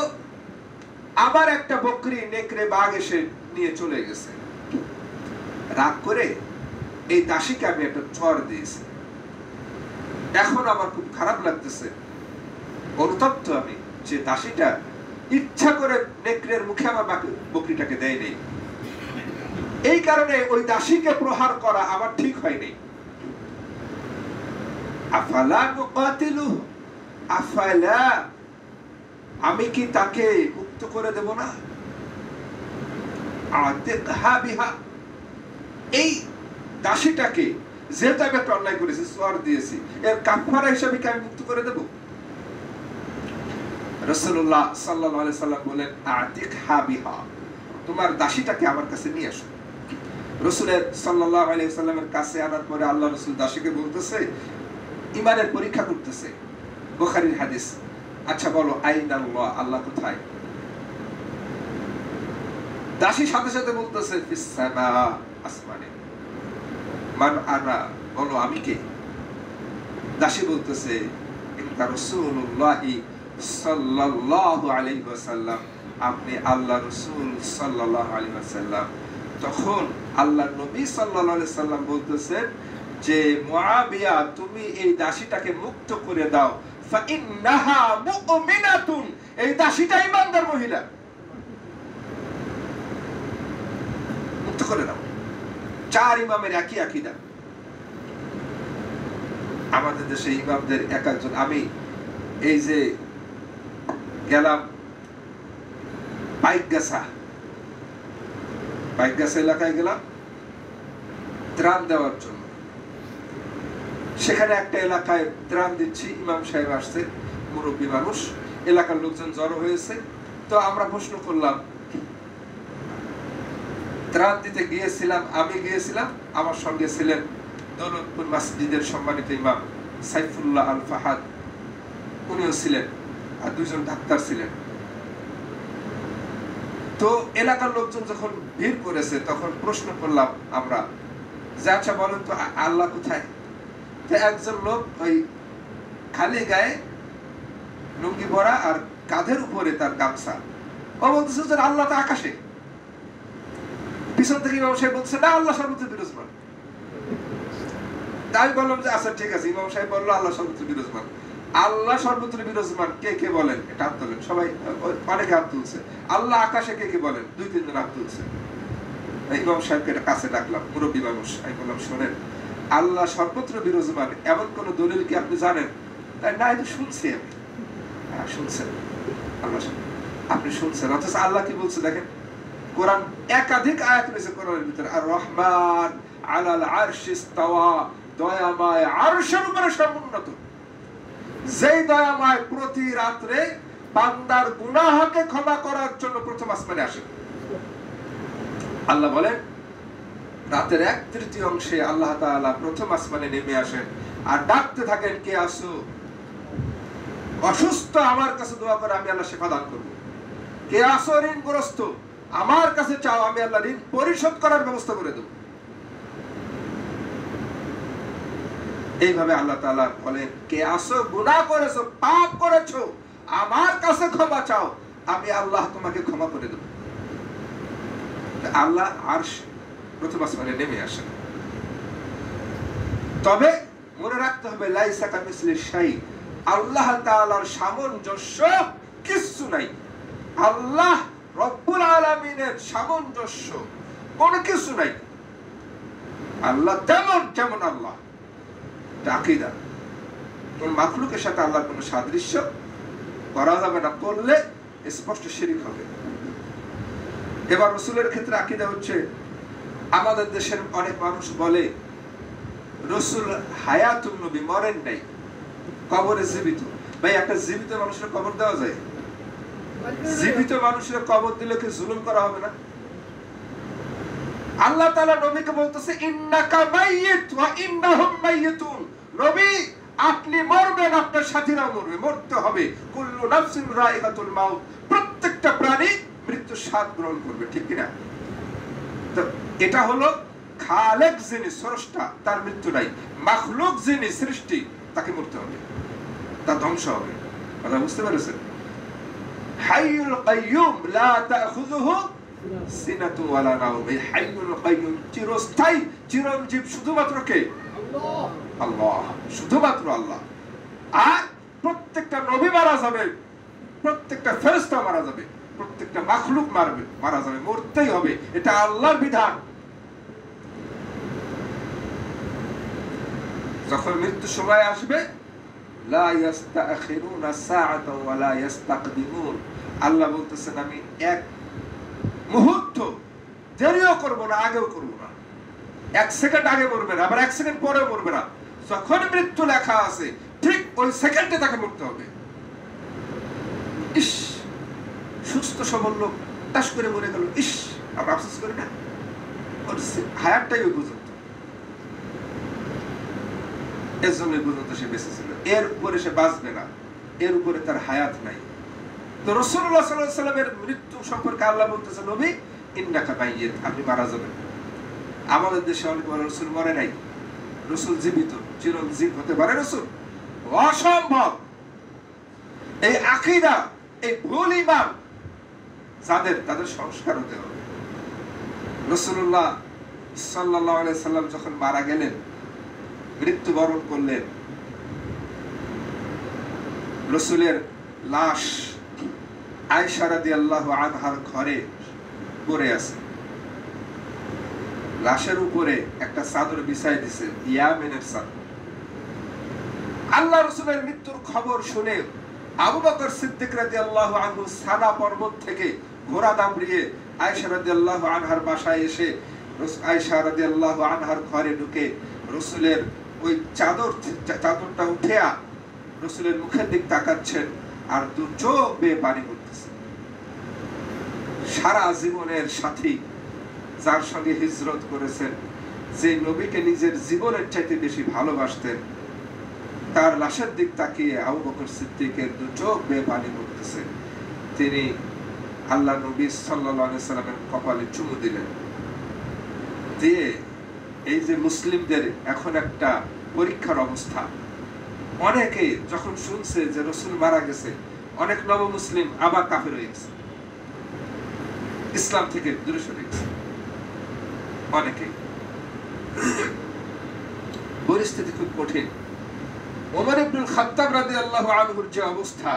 আবার একটা বকরি নেকড়ে বাঘ এসে নিয়ে চলে গেছে। রাগ করে এই দাসীকে আমি একটা চড় দিয়েছি। এখন আমার খুব খারাপ লাগতেছে, অনুতপ্ত আমি যে দাসীটা ইচ্ছা করে নেকড়ের মুখে আমার বকরিটাকে দেয় নেই। এই কারণে ওই দাসীকে প্রহার করা আমার ঠিক হয়নি। আফালা নুকাতিলু, আফালা, আমি কি তাকে মুক্ত করে দেব না? আতিকহা বিহা, এই দাসীটাকে যেহেতু আমি একটা অন্যায় করেছি, সওয়ার দিয়েছি, এর কাফারা হিসেবে কি আমি মুক্ত করে দেব? রাসূলুল্লাহ সাল্লাল্লাহু আলাইহি সাল্লাম বলেন আতিকহা বিহা, তোমার দাসীটাকে আমার কাছে নিয়ে আসো। রাসূলের সাল্লাল্লাহু আলাইহি সাল্লামের কাছে আনার পরে আল্লাহ রাসূল দাসীকে বলতেছে, ঈমানের পরীক্ষা করতেছে, বুখারীর হাদিস। আচ্ছা বলো, আইনাল্লাহ, আল্লাহ কোথায়? দাসী সাথে সাথে বলতেছে ফিস সামা, আসমানে। মান আনা, বলো আমি কে? দাসী বলতেছে ইনকা রাসূলুল্লাহি সাল্লাল্লাহু আলাইহি ওয়াসাল্লাম, আপনি আল্লাহ রাসূল সাল্লাল্লাহু আলাইহি ওয়াসাল্লাম। তখন আল্লাহর নবী সাল্লাল্লাহু আলাইহি সাল্লাম বলতেছেন যে মুআবিয়া, তুমি এই দাসীটাকে মুক্ত করে দাও, ফা ইন্নাহা মুমিনাতুন, এই দাসীটা ঈমানদার মহিলা, মুক্ত করে দাও। চার ইমামের একই আকীদা। আমাদের দেশে ইমামদের এক একজন, আমি এই যে গেলাম বাইকগাছা এলাকায় গেলাম, ত্রাণ দেওয়ার জন্য। সেখানে একটা এলাকায় ত্রাণ দিচ্ছি, ইমাম সাহেব আসছে, মুরব্বী মানুষ, এলাকার লোকজন জড়ো হয়েছে। তো আমরা প্রশ্ন করলাম, ত্রাণ দিতে গিয়েছিলাম, আমি গিয়েছিলাম, আমার সঙ্গে ছিলেন দৌলতপুর মসজিদের সম্মানিত ইমাম সাইফুল্লাহ আল ফাহাদ, উনিও ছিলেন, আর দুইজন ডাক্তার ছিলেন। তো এলাকার লোকজন যখন ভিড় করেছে তখন প্রশ্ন করলাম আমরা যে আচ্ছা বলেন তো আল্লাহ কোথায়? তো একজন লোক ওই খালি গায়ে লুঙ্গি পরা আর কাঁধের উপরে তার গামছা, ও বলতেছে যে আল্লাহ তো আকাশে। পিছন থেকে ইমাম সাহেব বলছে না, আল্লাহ সর্বত্র বিরাজমান। আমি বললাম যে আচ্ছা ঠিক আছে। ইমাম সাহেব বললো আল্লাহ সর্বত্র বিরাজমান। আল্লাহ সর্বত্র বিরাজমান কে কে বলেন? এটা হাত তোলেন সবাই, অনেকে হাত তুলছে। আল্লাহ আকাশে কে কে বলেন? 2-3 জন হাত তুলছে। ইমাম সাহেবকে এটা কাছে ডাকলাম, মুরব্বী মানুষ। আমি বললাম শোনেন, আল্লাহ সর্বত্র বিরাজমান এমন কোন দলিল কি আপনি জানেন? তাই না, এটা শুনছি আমি। হ্যাঁ শুনছেন, আল্লাহ আপনি শুনছেন। অথচ আল্লাহ কি বলছে দেখেন, কোরআন একাধিক আয়াত রয়েছে কোরআনের ভিতরে, আর রহমান আলাল আরশি ইস্তাওয়া, দয়াময় আরশের উপরে সমুন্নত। যেই দয়াময় প্রতি রাত্রে বান্দার গুনাহকে ক্ষমা করার জন্য প্রথম আসমানে আসেন। আল্লাহ বলেন রাতের 1/3 অংশে আল্লাহ তাআলা প্রথম আসমানে নেমে আসেন আর ডাকতে থাকেন, কে আসো? অসুস্থ আমার কাছে দোয়া করে, আমি আল্লাহ শিফা দান করব। কে আসো ঋণগ্রস্ত, আমার কাছে চাও, আমি আল্লাহ ঋণ পরিশোধ করার ব্যবস্থা করে দেব। এইভাবে আল্লাহ তাআলা বলেন, কে আসো গুনাহ করেছো, পাপ করেছো, আমার কাছে ক্ষমা চাও, আমি আল্লাহ তোমাকে ক্ষমা করে দেব। আল্লাহ আরশ প্রথম আসমানে নেমে আসেন। তবে মনে রাখতে হবে লাইসা কামিসলি শাই, আল্লাহ তাআলার সামঞ্জস্য কিছু নাই। আল্লাহ রব্বুল আলামিনের সামঞ্জস্য কোনো কিছু নাই। আল্লাহ তেমন যেমন আল্লাহ। আকীদা, কোন মাখলুকের সাথে আল্লাহর কোনো সাদৃশ্য করা যাবে না, করলে স্পষ্ট শিরক হবে। এবার রাসূলের ক্ষেত্রে আকীদা হচ্ছে, আমাদের দেশের অনেক মানুষ বলে রাসূল হায়াতুন নবী, মরেন নাই, কবরে জীবিত। ভাই একটা জীবিত মানুষের কবর দেওয়া যায়? জীবিত মানুষের কবর দিলে কি জুলুম করা হবে না? আল্লাহ তাআলা নবীকে বলতেছে ইন্নাকা মাইয়িত ওয়া ইন্নাহুম মাইয়িতুন, নবী আপনি মরবেন, আপনার সাথীরাও মরবে, মরতে হবে। কুল্লু নাফসিন রাইহাতুল মাউত, প্রত্যেকটা প্রাণী মৃত্যুর স্বাদ গ্রহণ করবে, ঠিক কি না? তো এটা হলো খালেক যিনি স্রষ্টা, তার মৃত্যু নাই। মাখলুক যিনি সৃষ্টি, তাকে মরতে হবে, তা ধ্বংস হবে। কথা বুঝতে পেরেছেন? হাইয়ুল কাইয়ুম লা তাখুযুহু সিনাতু ওয়ালা নাওম, এই হাইয়ুল কাইয়ুম চিরস্থায়ী চিরঞ্জীব শুধুমাত্র কে? আল্লাহ। আল্লাহ, শুধুমাত্র আল্লাহ। আর প্রত্যেকটা নবী মারা যাবে, প্রত্যেকটা ফেরেশতা মারা যাবে, প্রত্যেকটা মাখলুক মারা যাবে, মরতেই হবে, এটা আল্লাহর বিধান। যখন মৃত্যু সময় আসবে, লা ইস্তাখিরুনা সাআতা ওয়া লা ইস্তাকদিমুন, আল্লাহ বলতেছেন আমি এক মুহূর্ত দেরিও করব না, আগেও করব না। 1 সেকেন্ড আগে মরবে না, আবার 1 সেকেন্ড পরেও মরবে না। যখন মৃত্যু লেখা আছে ঠিক ওই সেকেন্ডে তাকে মরতে হবে। ইস, সুস্থ সবল লোক টাস করে মরে গেল, ইস, আমরা আফসোস করি না? ওর হায়াতটাই ওই পর্যন্ত, এর জন্য পর্যন্ত সে বেঁচে ছিল, এর উপরে সে বাঁচবে না, এর উপরে তার হায়াত নাই। তো রাসূলুল্লাহ সাল্লাল্লাহু আলাইহি ওয়াসাল্লামের মৃত্যু সম্পর্কে আল্লাহ বলতেছে, নবী ইন্নাকা মাইয়িত, আপনি মারা যাবেন। আমাদের দেশে অনেক বলে রাসূল মরে নাই, রাসূল জীবিত, চিরঞ্জীব হতে পারে রাসূল? অসম্ভব। এই আকীদা, এই ভুল ঈমান যাদের, তাদের সংস্কার হতে হবে। রাসূলুল্লাহ সাল্লাল্লাহু আলাইহি সাল্লাম যখন মারা গেলেন, মৃত্যুবরণ করলেন, রাসূলের লাশ আয়েশা রাদিয়াল্লাহু আনহার ঘরে পড়ে আছে। লাশের উপরে একটা চাদর বিছায় দিয়েছে, ইয়ামেনের চাদর। আল্লাহ রাসূলের মৃত্যুর খবর শুনে আবু বকর সিদ্দিক রাদিয়াল্লাহু আনহু সানা পর্বত থেকে ঘোড়া দাঁড়িয়ে আয়েশা রাদিয়াল্লাহু আনহার বাসায় এসে আয়েশা রাদিয়াল্লাহু আনহার ঘরে ঢুকে রাসূলের ওই চাদরটা উঠিয়া রাসূলের মুখের দিক তাকাচ্ছেন আর দু চোখ বেয়ে পানি পড়তেছে। সারা জীবনের সাথী, যার সঙ্গে হিজরত করেছেন, যে নবীকে নিজের জীবনের চাইতে বেশি ভালোবাসতেন, তার লাশের দিক তাকিয়ে আবু বকর সিদ্দিকের দু চোখ বেয়ে পানি পড়তেছে। তিনি আল্লাহ নবী সাল্লাল্লাহু আলাইহি সাল্লামের কপালে চুমু দিলেন, দিয়ে এই যে মুসলিমদের এখন একটা পরীক্ষার অবস্থা, অনেকে যখন শুনছে যে রাসূল মারা গেছে, অনেক নব মুসলিম আবার কাফের হয়ে গেছে, ইসলাম থেকে দূরে সরে গেছে অনেকে। পরিস্থিতি খুব কঠিন। ওমর ইবনুল খাত্তাব রাদিয়াল্লাহু আনহুর যে অবস্থা,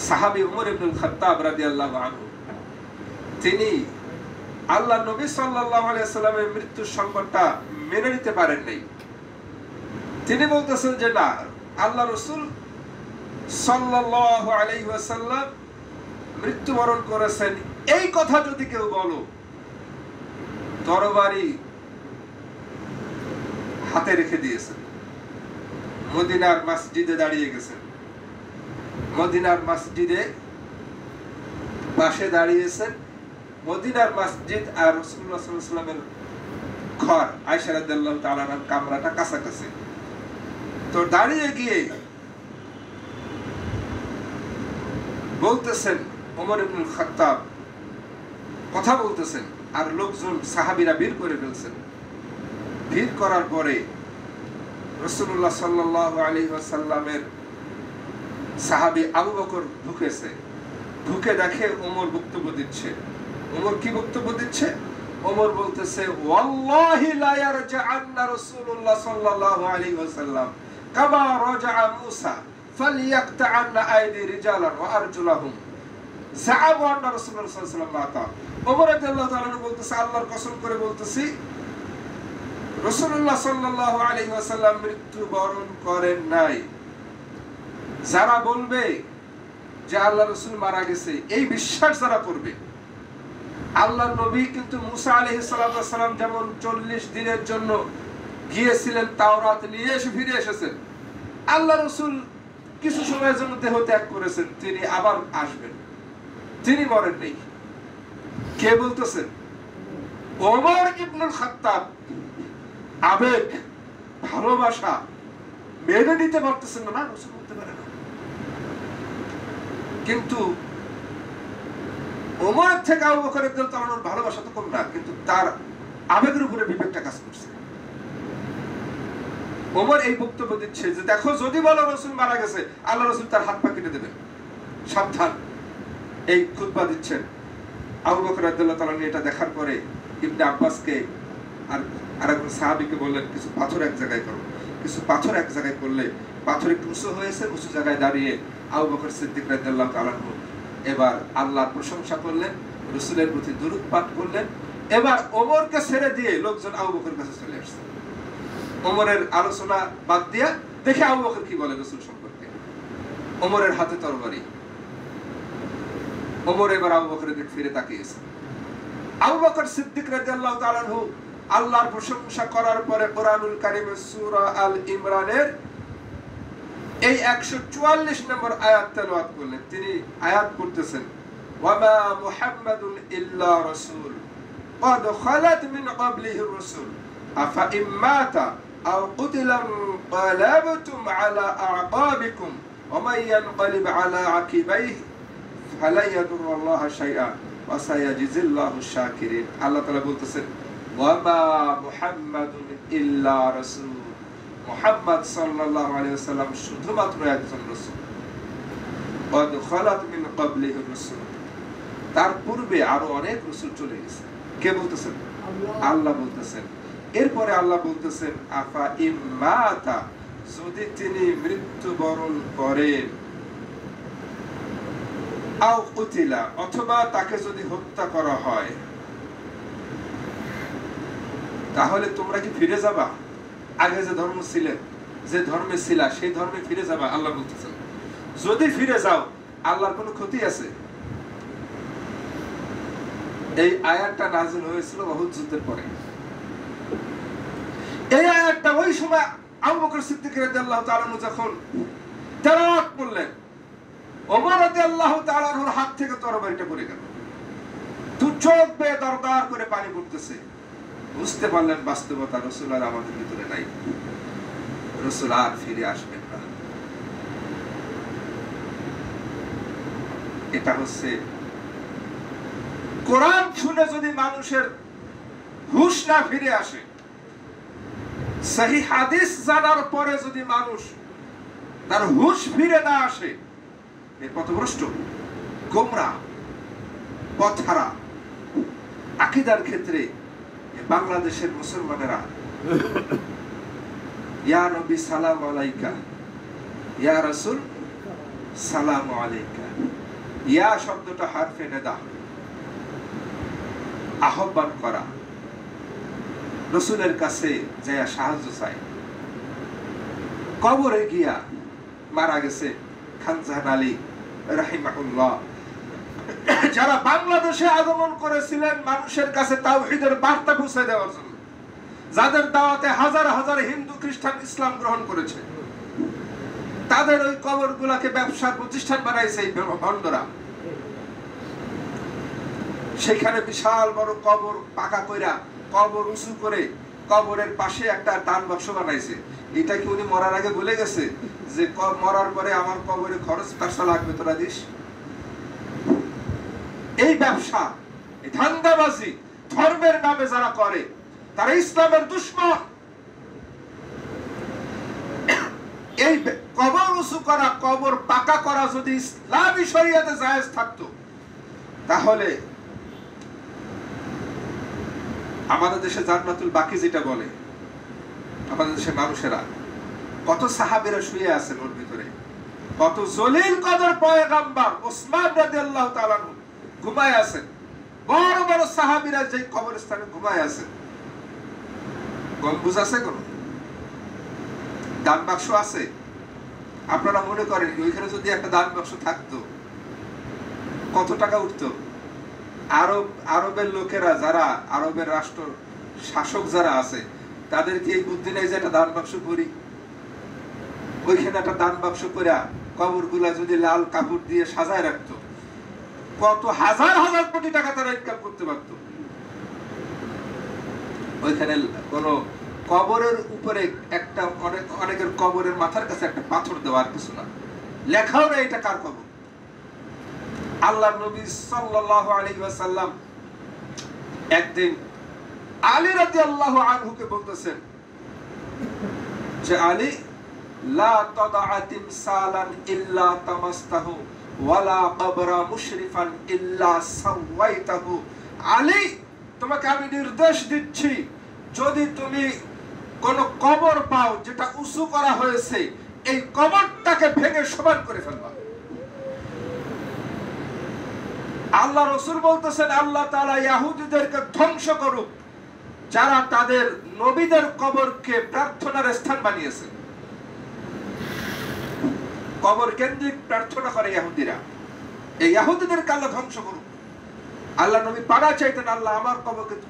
সাহাবী ওমর ইবনুল খাত্তাব রাদিয়াল্লাহু আনহু, তিনি আল্লাহ নবী সাল্লাল্লাহু আলাইহি সাল্লামের মৃত্যুর সংবাদটা মেনে নিতে পারেন নাই। তিনি বলতেছেন যে না, আল্লাহ রাসূল সাল্লাল্লাহু আলাইহি ওয়াসাল্লাম মৃত্যুবরণ করেছেন এই কথা যদি কেউ বলো, তরবারি হাতে রেখে দিয়েছেন, মদিনার মসজিদে দাঁড়িয়ে গেছেন, মদিনার মসজিদে পাশে দাঁড়িয়েছেন, মদিনার মসজিদ আর রাসূলুল্লাহ সাল্লাল্লাহু আলাইহি ওয়াসাল্লামের ঘর আয়েশা রাদিয়াল্লাহু তাআলা আনহার কামরাটা কাছাকাছি। তো দাঁড়িয়ে গিয়ে বলতেছেন, ওমর ইবনুল খাত্তাব কথা বলতেছেন, আর লোকজন সাহাবীরা ভিড় করে ফেলছেন। ভিড় করার পরে রাসূলুল্লাহ সাল্লাল্লাহু আলাইহি ওয়াসাল্লামের সাহাবী আবু বকর ঢুকেছে, ঢুকে দেখে ওমর বক্তব্য দিচ্ছে। ওমর কি বক্তব্য দিচ্ছে? ওমর বলতেছে, ওয়াল্লাহি লা ইয়ারজা'আন্না রাসূলুল্লাহ সাল্লাল্লাহু আলাইহি ওয়াসাল্লাম কামা রাজা'a মূসা ফালইয়াকতা'আন্না আইদি রিজালান ওয়া আরজুলাহুম যা'আমু আন্না রাসূলুল্লাহ সাল্লাল্লাহু আলাইহি ওয়াসাল্লাম মাতা। ওমর রাদিয়াল্লাহু তাআলা বলতেছে, আল্লাহর কসম করে বলতেছি, রাসূলুল্লাহ সাল্লাল্লাহু আলাইহি ওয়াসাল্লাম মৃত্যুবরণ করেন নাই। যারা বলবে যে আল্লাহ রাসূল মারা গেছে, এই বিশ্বাস যারা করবে, আল্লাহ নবী কিন্তু মুসা আলাইহিস সালাম যেমন 40 দিনের জন্য গিয়েছিলেন তাওরাত নিয়ে এসে ফিরে এসেছেন, আল্লাহ রাসূল কিছু সময়ের জন্য দেহ ত্যাগ করেছেন, তিনি আবার আসবেন, তিনি মরেন নাই। কে বলতেছেন? ওমর ইবনুল খাত্তাব। আবেগ, ভালোবাসা মেনে নিতে পারতেছেন না, রাসূল বলতে পারে না। কিন্তু ওমর থেকে আবু বকর রাদিয়াল্লাহু তাআলার ভালোবাসা তো কম না, কিন্তু তার আবেগের উপরে বিবেকটা কাজ করছে। ওমর এই বক্তব্য দিচ্ছে যে দেখো, যদি বলো রাসূল মারা গেছে, আল্লাহ রাসূল তার হাত পা কেটে দেবেন, সাবধান। এই খুতবা দিচ্ছেন। আবু বকর রাদিয়াল্লাহু তাআলা এটা দেখার পরে ইবনে আব্বাসকে আর আরেকজন সাহাবীকে বললেন, কিছু পাথর এক জায়গায় করো। কিছু পাথর এক জায়গায় করলে পাথর একটু উঁচু হয়েছে, উঁচু জায়গায় দাঁড়িয়ে আবু বকর সিদ্দিক রাদিয়াল্লাহু তাআলা এবার আল্লাহর প্রশংসা করলেন, রাসূলের প্রতি দরুদ পাঠ করলেন। এবার ওমরকে ছেড়ে দিয়ে লোকজন আবু বকরের কাছে চলে আসছে। ওমরের আলোচনা বাদ দিয়া দেখে আবু বকর কি বলে রাসূল সম্পর্কে। ওমরের হাতে তরবারি। ওমর এবার আবু বকরের দিকে ফিরে তাকিয়েছে। আবু বকর সিদ্দিক রাদিয়াল্লাহু তাআলা আনহু আল্লাহর প্রশংসা করার পরে কোরআনুল কারীমের সূরা আল ইমরানের এই 144 নম্বর আয়াত তেলাওয়াত করলেন। তিনি আয়াত পড়তেছেন, ওয়ামা মুহাম্মাদুন ইল্লা রাসূল قد خلت من قبله الرسل أفإن مات أو قتل انقلبتم على أعقابكم ومن ينقلب على عقبيه فلن يضر الله شيئا وسيجزي الله الشاكرين. আল্লাহ তাআলা বলতেছেন, ওয়ামা মুহাম্মাদুন ইল্লা রাসূল, মুহাম্মদ সাল্লাল্লাহু আলাইহি ওয়াসাল্লাম শুধুমাত্র একজন রাসূল। قد خلت من قبله الرسل, তার পূর্বে আরো অনেক রাসূল চলে গেছে। কে বলতেছেন? আল্লাহ বলতেছেন। এরপরে আল্লাহ বলতেছেন, আফা ইম্মাতা, যদি তিনি মৃত্যুবরণ করেন, আও কুতিলা, অথবা তাকে যদি হত্যা করা হয়, তাহলে তোমরা কি ফিরে যাবা? আগে যে ধর্ম ছিলে, যে ধর্মে ছিলা, সেই ধর্মে ফিরে যাবা? আল্লাহ বলতেছেন, যদি ফিরে যাও, আল্লাহর কোনো ক্ষতি আছে? এই আয়াতটা নাযিল হয়েছিল উহুদ যুদ্ধের পরে। এই আয়াতটা ওই সময় আবু বকর সিদ্দিক রাদিয়াল্লাহু তাআলা যখন তেলাওয়াত করলেন, ওমর রাদিয়াল্লাহু তাআলার হাত থেকে তরবারিটা পড়ে গেল। দু চোখ বেয়ে দরদর করে পানি পড়তেছে। বুঝতে পারলেন বাস্তবতা রাসূল আর আমাদের ভিতরে নাই, রাসূল আর ফিরে আসবেন না। এটা হচ্ছে কোরআন শুনে যদি মানুষের হুঁশ না ফিরে আসে, সহিহ হাদিস জানার পরে যদি মানুষ তার হুঁশ ফিরে না আসে, এ পথভ্রষ্ট, গোমরা, পথহারা। আকীদার ক্ষেত্রে বাংলাদেশের মুসলমানেরা ইয়া নবী সালাম আলাইকা, ইয়া রাসূল সালাম আলাইকা, ইয়া শব্দটা হারফে নেদা, আহ্বান করা, রাসূলের কাছে যায় সাহায্য চাই। কবরে গিয়া মারা গেছে খানজাহান আলী রাহিমাহুল্লাহ, যারা বাংলাদেশে আগমন করেছিলেন মানুষের কাছে তাওহীদের বার্তা পৌঁছে দেওয়ার জন্য, যাদের দাওয়াতে হাজার হাজার হিন্দু খ্রিস্টান ইসলাম গ্রহণ করেছে, তাদের ওই কবরগুলোকে ব্যবসার প্রতিষ্ঠান বানাইছে এই ভণ্ডরা। সেখানে বিশাল বড় কবর পাকা কইরা, কবর উঁচু করে কবরের পাশে একটা দান বাক্স বানাইছে। এটা কি উনি মরার আগে বলে গেছে যে মরার পরে আমার কবরে খরচ পয়সা লাগবে, তোরা দিস? এই ব্যবসা, এই ধান্দাবাজি ধর্মের নামে যারা করে, তারা ইসলামের দুশমন। এই কবর উঁচু করা, কবর পাকা করা যদি ইসলামী শরীয়তে জায়েজ থাকতো, তাহলে আমাদের দেশে জান্নাতুল বাকি যেটা বলে, আমাদের দেশের মানুষেরা কত সাহাবীরা শুয়ে আছেন ওর ভিতরে, কত জলিল কদর পয়গম্বর ওসমান রাদিয়াল্লাহু তাআলা ঘুমায় আছেন, বড় বড় সাহাবীরা যে কবরস্থানে ঘুমায় আছেন। গম্বুজ আছে, কোন দান বাক্স আছে? আপনারা মনে করেন ওইখানে যদি একটা দান বাক্স থাকতো কত টাকা উঠতো? আরবের লোকেরা, যারা আরবের রাষ্ট্র শাসক যারা আছে, তাদের কি এই বুদ্ধি নেই যে একটা দান বাক্স করি? ওইখানে একটা দান বাক্স করে কবরগুলা যদি লাল কাপড় দিয়ে সাজায় রাখতো, কত হাজার হাজার কোটি টাকা তারা ইনকাম করতে পারত। ওইখানে কোন কবরের উপরে একটা, অনেকের কবরের মাথার কাছে একটা পাথর দেওয়ার কিছু না, লেখাও না এটা কার কবর। আল্লাহর নবী সাল্লাল্লাহু আলাইহি ওয়াসাল্লাম একদিন আলী রাদিয়াল্লাহু আনহুকে বলতেছেন যে, আলী, লা তাদআ তিমসালান ইল্লা তামাসতাহু ওয়ালা কবরা মুশরিফান ইল্লা সাওয়াইতাহু। আলী, তোমাকে আমি নির্দেশ দিচ্ছি, যদি তুমি কোন কবর পাও যেটা উঁচু করা হয়েছে, এই কবরটাকে ভেঙে সমান করে ফেলবা। আল্লাহ রাসূল বলতেছেন, আল্লাহ তাআলা ইহুদিদেরকে ধ্বংস করুক যারা তাদের নবীদের কবরকে প্রার্থনার স্থান বানিয়েছে। কবর কেন্দ্রিক প্রার্থনা করে ইহুদিরা, এই ইহুদিদেরকে আল্লাহ ধ্বংস করুক। আল্লাহ নবী পানা চাইতেন, আল্লাহ আমার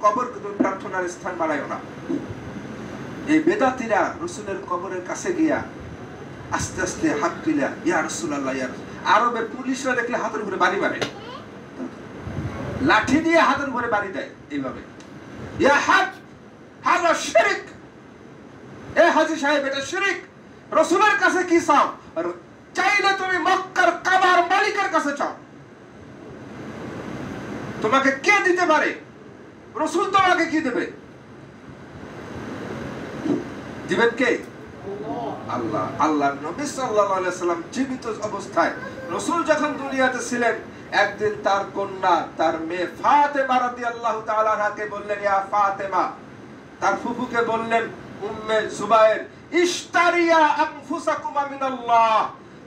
কবরকে তুমি প্রার্থনার স্থান বানাইও না। এই বেদাতীরা রাসূলের কবরের কাছে গিয়া আস্তে আস্তে হাত তুলে, ইয়া রাসূলুল্লাহ, ইয়া রাসূল। আরবের পুলিশরা দেখলে হাতের উপরে বাড়ি মারে, লাঠি দিয়ে হাতের উপরে বাড়ি দেয় এইভাবে। ইয়া হাজ, হাযা শিরক, এ হাজী সাহেব, এটা শিরক। রাসূলের কাছে কি চাও? চাইলে তুমি মক্কার কাবার মালিকের কাছে চাও, তোমাকে কে দিতে পারে? রাসূল তোমাকে কি দেবে? দিবেন কে? আল্লাহ। আল্লাহর নবী সাল্লাল্লাহু আলাইহি ওয়াসাল্লাম জীবিত অবস্থায়, রাসূল যখন দুনিয়াতে ছিলেন, একদিন তার কন্যা, তার মেয়ে ফাতেমা রাদিয়াল্লাহু তাআলা আনহাকে বললেন, ইয়া ফাতেমা, তার ফুফুকে বললেন উম্মে জুবায়ের, ইশতারিয়া আনফুসাকুমা মিনাল্লাহ,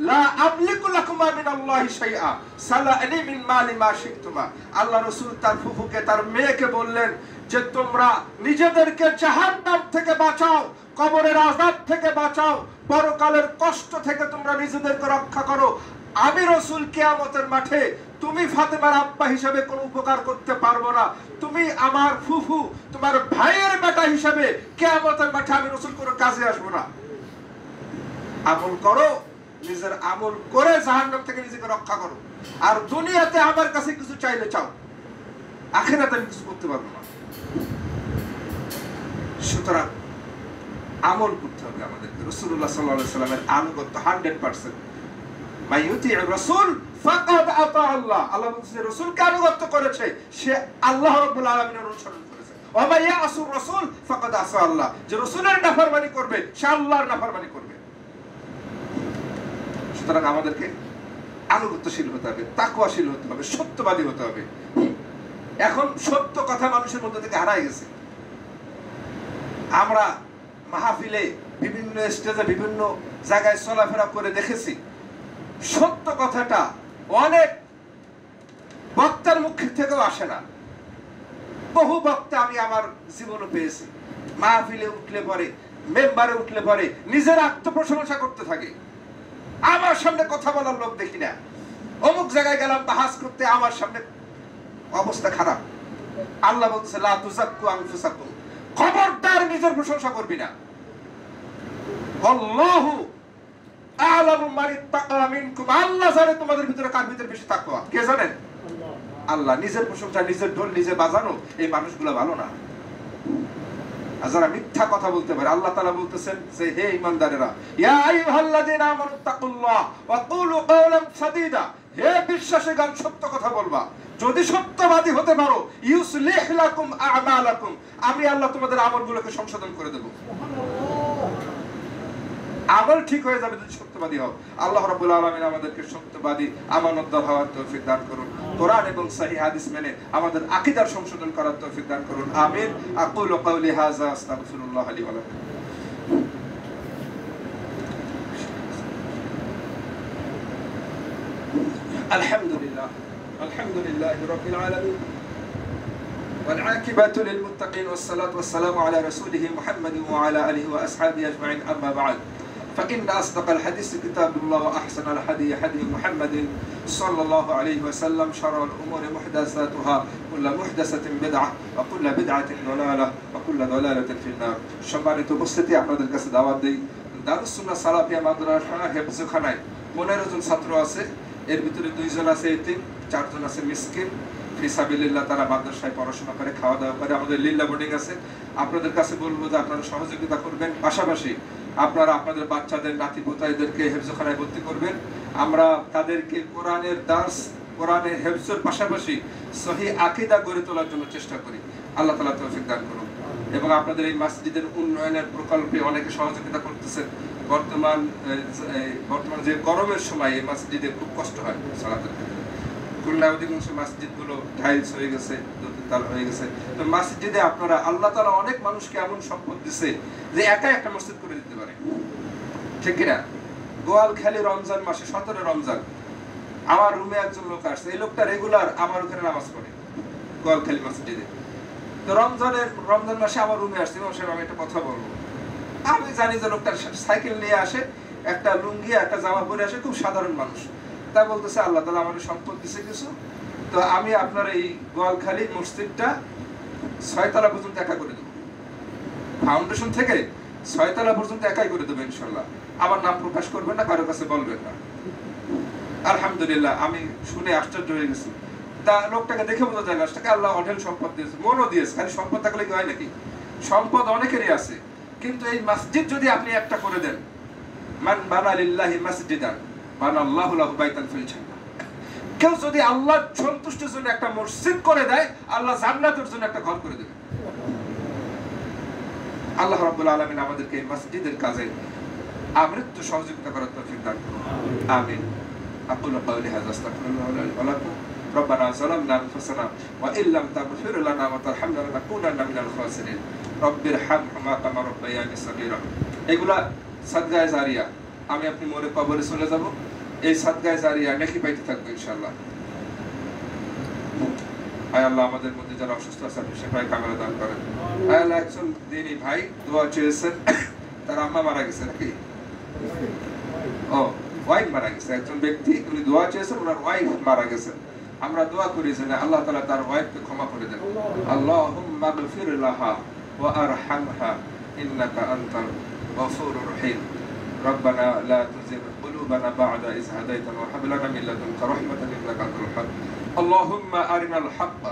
লা আমলিকু লাকুমা মিনাল্লাহি শাইআ, সালানি মিন মালি মা শিকতুমা। আল্লাহ রাসূল তার ফুফুকে, তার মেয়েকে বললেন যে তোমরা নিজেদেরকে জাহান্নাম থেকে বাঁচাও, কবরের আযাব থেকে বাঁচাও, পরকালের কষ্ট থেকে তোমরা নিজেদেরকে রক্ষা করো। আমি রাসূল কিয়ামতের মাঠে তুমি ফাতেমার আব্বা হিসাবে কোনো উপকার করতে পারবো না, তুমি আমার ফুফু, তোমার ভাইয়ের বেটা হিসাবে কিয়ামতের মাঠে আমি রাসূল কোনো কাজে আসবো না। আমল করো, নিজের আমল করে জাহান্নাম থেকে নিজেকে রক্ষা করো। আর দুনিয়াতে আমার কাছে কিছু চাইলে চাও, আখিরাতে আমি কিছু করতে পারবো না। সুতরাং আমল করতে হবে আমাদেরকে। রাসূলুল্লাহ সাল্লাল্লাহু আলাইহি ওয়াসাল্লামের আনুগত্য 100%। মাইয়ুতি'র রাসূল ফাকাদ আতা আল্লাহ। আল্লাহ বলেছে রাসূলকে আনুগত্য করেছে সে আল্লাহ রাব্বুল আলামিনের অনুসরণ করেছে। ওয়া মান ইয়াসুর রাসূল ফাকাদ আসা আল্লাহ। যে রাসূলের নাফরমানি করবে সে আল্লাহর নাফরমানি করবে। সুতরাং আমাদেরকে আনুগত্যশীল হতে হবে, তাকওয়াশীল হতে হবে, সত্যবাদী হতে হবে। এখন সত্য কথা মানুষের মধ্যে থেকে হারাই গেছে। আমরা মাহফিলে বিভিন্ন স্টেজে বিভিন্ন জায়গায় চলাফেরা করে দেখেছি সত্য কথাটা অনেক বক্তার মুখ থেকেও আসে না। বহু বক্তা আমি আমার জীবনে পেয়েছি, মাহফিলে উঠলে পরে, মেম্বারে উঠলে পরে নিজের আত্মপ্রশংসা করতে থাকে। আমার সামনে কথা বলার লোক দেখি না। অমুক জায়গায় গেলাম বাহাস করতে, আমার সামনে অবস্থা খারাপ। আল্লাহ বলছে লা তুযাক্কু আনফুসাকুম, খবরদার নিজের প্রশংসা করবি না। আল্লাহু আ'লামু মান ইত্তাকা মিনকুম, আল্লাহ জানে তোমাদের ভিতরে কার ভিতরে বেশি তাকওয়া। কে জানেন? আল্লাহ। নিজের প্রশংসা, নিজের ঢোল নিজে বাজানো, এই মানুষগুলো ভালো না। আর যারা মিথ্যা কথা বলতে পারে, আল্লাহ তাআলা বলতেছেন যে হে ঈমানদারেরা, ইয়া আইয়ুহাল্লাযীনা আমানু তাকুল্লাহ ওয়া কুলু কাওলান সাদীদা, হে বিশ্বাসীগণ সত্য কথা বলবা। যদি সত্যবাদী হতে পারো, ইউসলিহ লাকুম আ'মালাকুম, আমি আল্লাহ তোমাদের আমলগুলোকে সংশোধন করে দেব। আমল ঠিক হয়ে যাবে যদি সত্যবাদী হও। আল্লাহ রাব্বুল আলামিন আমাদেরকে সত্যবাদী, আমানতদার হওয়ার তৌফিক দান করুন। কোরআন এবং সহিহ হাদিস মেনে আমাদের আকীদার সংশোধন করার তৌফিক দান করুন। আমিন। আকুলু কাওলি হাযা আস্তাগফিরুল্লাহ লি ওয়া লাকুম। আলহামদুলিল্লাহি রাব্বিল আলামিন ওয়াল আকিবাতু লিল মুত্তাকিন ওয়াস সালাতু ওয়াস সালামু আলা রাসূলিহি মুহাম্মাদিন ওয়া আলা আলিহি ওয়া আসহাবিহি আজমাইন। আম্মা বা'দ। فإن أصدق الحديث كتاب الله وأحسن الهدي هدي محمد صلى الله عليه وسلم. شر الأمور محدثاتها، كل محدثة بدعة وكل بدعة ضلالة وكل ضلالة في النار. সম্মানিত উপস্থিতি, আপনাদের কাছে দাওয়াত দেই, দারুস সুন্নাহ সালাফিয়া মাদ্রাসা হেফজখানায় 15 জন ছাত্র আছে। এর ভিতরে 2 জন আছে এতিম, 4 জন আছে মিসকিন। ফিসাবিলিল্লাহ তারা মাদ্রাসায় পড়াশোনা করে, খাওয়া দাওয়া করে। আমাদের লিল্লা বোর্ডিং আছে। আপনাদের কাছে বলবো যে আপনারা সহযোগিতা করবেন, পাশাপাশি আপনারা আপনাদের বাচ্চাদের, নাতি পোতাইদেরকে হেফজখানায় ভর্তি করবেন। আমরা তাদেরকে কোরআনের দার্স, কোরআনের হেফজের পাশাপাশি সহিহ আকীদা গড়ে তোলার জন্য চেষ্টা করি। আল্লাহ তাআলা তৌফিক দান করুন। এবং আপনাদের এই মসজিদের উন্নয়নের প্রকল্পে অনেকে সহযোগিতা করতেছেন। বর্তমান যে গরমের সময় এই মসজিদে খুব কষ্ট হয় সালাতের ক্ষেত্রে। খুলনার অধিকাংশ মসজিদগুলো টাইলস হয়ে গেছে, দোতলা হয়ে গেছে। তো মসজিদে আপনারা, আল্লাহ তাআলা অনেক মানুষকে এমন সম্পদ দিছে যে একা একটা মসজিদ করে দিতে পারে, ঠিক কিনা? গোয়ালখালী রমজান মাসে 17 রমজান আমার রুমে একজন লোক আসছে। এই লোকটা রেগুলার আমার ওখানে নামাজ পড়ে গোয়ালখালী মসজিদে। তো রমজান মাসে আমার রুমে আসছে। আমি একটা কথা বলবো, আমি জানি যে লোকটা সাইকেল নিয়ে আসে, একটা লুঙ্গি একটা জামা পরে আসে, খুব সাধারণ মানুষ। তা বলতেছে আল্লাহ তাআলা আমাদের সম্পদ দিছে কিছু, তো আমি আপনার এই গোয়ালখালী মসজিদটা 6 তলা পর্যন্ত একা করে দেবো, ফাউন্ডেশন থেকে 6 তলা পর্যন্ত একাই করে দেবো ইনশাআল্লাহ। আমার নাম প্রকাশ করবেন না, কারো কাছে বলবেন না। আলহামদুলিল্লাহ, আমি শুনে আশ্চর্য হয়ে গেছি। তা লোকটাকে দেখে বোঝা যায় লোকটাকে আল্লাহ অঢেল সম্পদ দিয়েছে, মনও দিয়েছে। খালি সম্পদ থাকলে কি হয় নাকি? সম্পদ অনেকেরই আছে, কিন্তু এই মসজিদ যদি আপনি একটা করে দেন, মান বানা লিল্লাহি মাসজিদান বানাল্লাহু লাহু বাইতান ফিল জান্নাহ, কেউ যদি আল্লাহর সন্তুষ্টির জন্য একটা মসজিদ করে দেয়, আল্লাহ জান্নাতের জন্য একটা ঘর করে দেবে। আল্লাহ রাব্বুল আলামিন আমাদেরকে এই মসজিদের কাজে আমৃত্যু সহযোগিতা করার তৌফিক দান করুন। আমিন। আকুলু কাওলি হাযা আস্তাগফিরুল্লাহ লি ওয়া লাকুম। রব্বানা যালামনা আনফুসানা ওয়া ইল্লাম তাগফির লানা ওয়া তারহামনা লানাকুনান্না মিনাল খাসিরিন। রব্বিরহামহুমা কামা রাব্বায়ানি সাগীরা। এগুলা সাদগায়ে জারিয়া। আমি আপনি মরে কবরে চলে যাব, এই সাদগায়ে জারিয়া নেকি পাইতে থাকবো ইনশাআল্লাহ। আয় আল্লাহ, আমাদের মধ্যে যারা অসুস্থ আছে আপনি সেফায়ে কামেলা দান করেন। আয় আল্লাহ, একজন দিনী ভাই দোয়া চেয়েছেন, তার আম্মা মারা গেছে নাকি? ওয়াইফ মারা গেছে। একজন ব্যক্তি উনি দোয়া চেয়েছেন, ওনার ওয়াইফ মারা গেছে। আমরা দোয়া করি যেন আল্লাহ তাআলা তার ওয়াইফকে ক্ষমা করে দেন। আল্লাহুম্মা গফির লাহা ওয়া আরহামহা ইন্নাকা আনতাল গফুরুর রহিম। ربنا لا تزغ قلوبنا بعد إذ هديتنا وهب لنا من لدنك رحمة إنك أنت الوهاب. اللهم أرنا الحق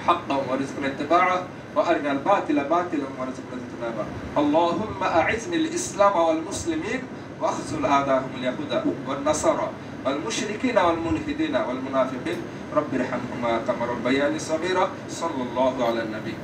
حقا وارزقنا اتباعه وأرنا الباطل باطلا وارزقنا اجتنابه. اللهم أعزني الإسلام والمسلمين واخذل أعداءهم اليهود والنصارى والمشركين والملحدين والمنافقين. رب ارحمهما كما ربياني صغيرا. صلى الله على النبي.